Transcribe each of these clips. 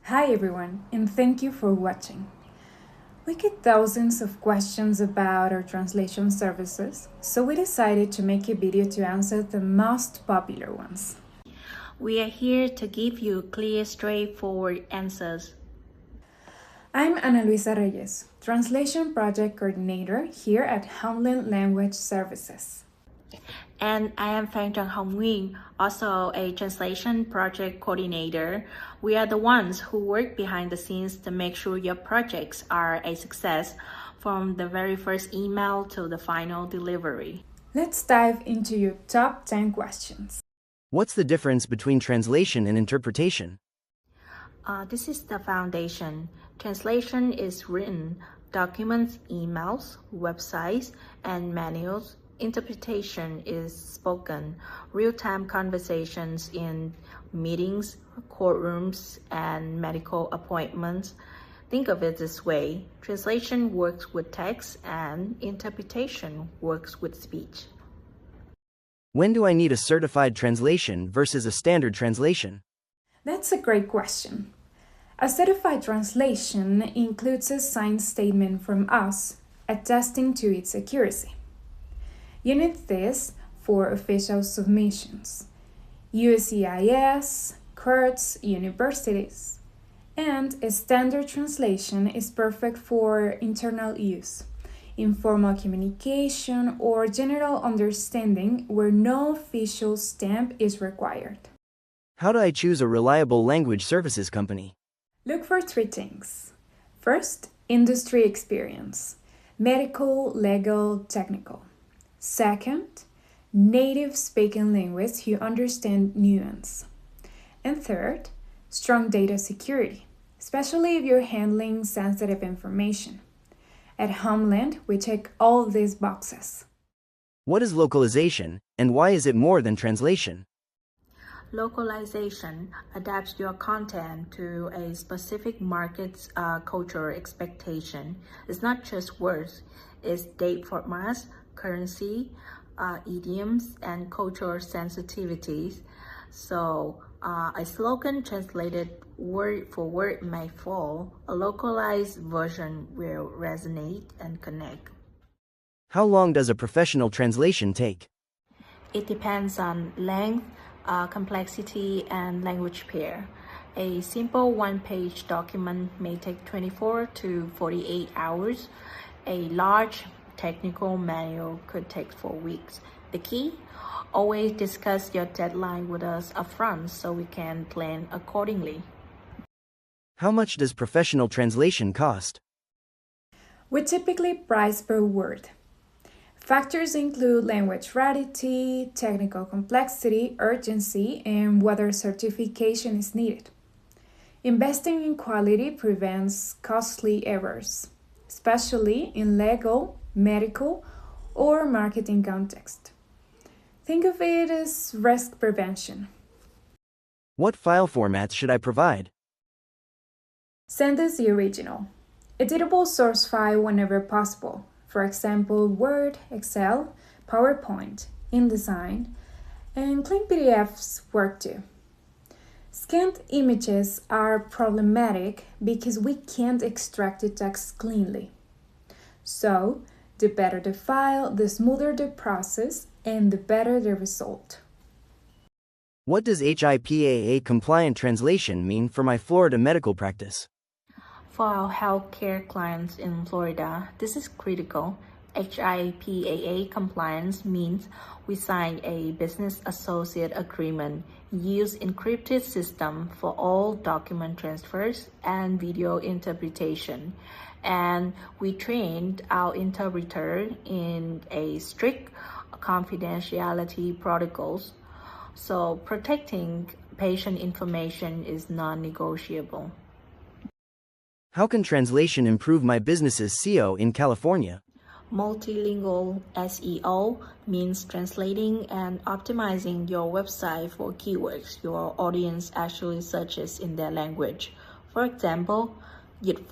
Hi everyone, and thank you for watching. We get thousands of questions about our translation services, so we decided to make a video to answer the most popular ones. We are here to give you clear, straightforward answers. I'm Luisa Reyes, Translation Project Coordinator here at Homeland Language Services. And I am Phan Nguyen, also a translation project coordinator. We are the ones who work behind the scenes to make sure your projects are a success from the very first email to the final delivery. Let's dive into your top 10 questions. What's the difference between translation and interpretation? This is the foundation. Translation is written, documents, emails, websites, and manuals. Interpretation is spoken, real-time conversations in meetings, courtrooms, and medical appointments. Think of it this way. Translation works with text and interpretation works with speech. When do I need a certified translation versus a standard translation? That's a great question. A certified translation includes a signed statement from us attesting to its accuracy. You need this for official submissions, USCIS, courts, universities, and a standard translation is perfect for internal use, informal communication, or general understanding where no official stamp is required. How do I choose a reliable language services company? Look for three things. First, industry experience, medical, legal, technical. Second, native speaking linguists who understand nuance. And third, strong data security, especially if you're handling sensitive information. At Homeland, we check all these boxes. What is localization, and why is it more than translation? Localization adapts your content to a specific market's cultural expectation. It's not just words, it's date formats, currency, idioms, and cultural sensitivities. So a slogan translated word for word may fall. A localized version will resonate and connect. How long does a professional translation take? It depends on length, complexity, and language pair. A simple one-page document may take 24 to 48 hours. A large technical manual could take 4 weeks. The key? Always discuss your deadline with us upfront so we can plan accordingly. How much does professional translation cost? We typically price per word. Factors include language rarity, technical complexity, urgency, and whether certification is needed. Investing in quality prevents costly errors, especially in legal, medical, or marketing context. Think of it as risk prevention. What file formats should I provide? Send us the original. Editable source file whenever possible. For example, Word, Excel, PowerPoint, InDesign, and clean PDFs work too. Scanned images are problematic because we can't extract the text cleanly. So, the better the file, the smoother the process, and the better the result. What does HIPAA compliant translation mean for my Florida medical practice? For our healthcare clients in Florida, this is critical. HIPAA compliance means we sign a business associate agreement, use encrypted system for all document transfers and video interpretation, and we trained our interpreter in a strict confidentiality protocols. So protecting patient information is non-negotiable. How can translation improve my business's SEO in California? Multilingual SEO means translating and optimizing your website for keywords your audience actually searches in their language. For example, dịch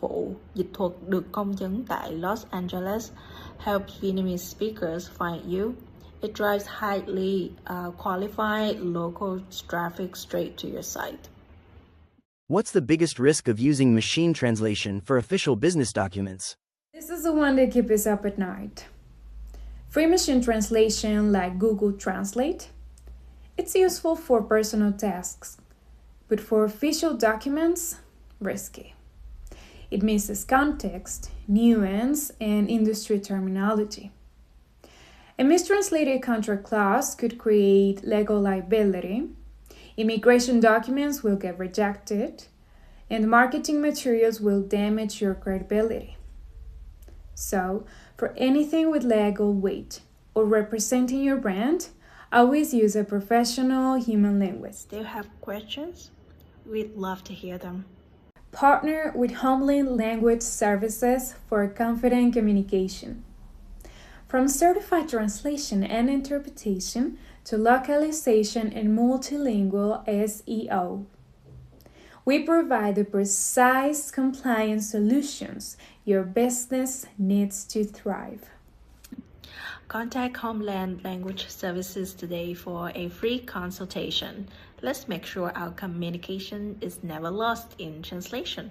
thuật được công chứng tại Los Angeles helps Vietnamese speakers find you. It drives highly qualified local traffic straight to your site. What's the biggest risk of using machine translation for official business documents? This is the one that keeps us up at night. Free machine translation like Google Translate, it's useful for personal tasks, but for official documents, risky. It misses context, nuance, and industry terminology. A mistranslated contract clause could create legal liability, immigration documents will get rejected, and marketing materials will damage your credibility. So, for anything with legal weight or representing your brand, always use a professional human linguist. Do you have questions? We'd love to hear them. Partner with Homeland Language Services for confident communication. From certified translation and interpretation to localization and multilingual SEO. We provide the precise compliance solutions your business needs to thrive. Contact Homeland Language Services today for a free consultation. Let's make sure our communication is never lost in translation.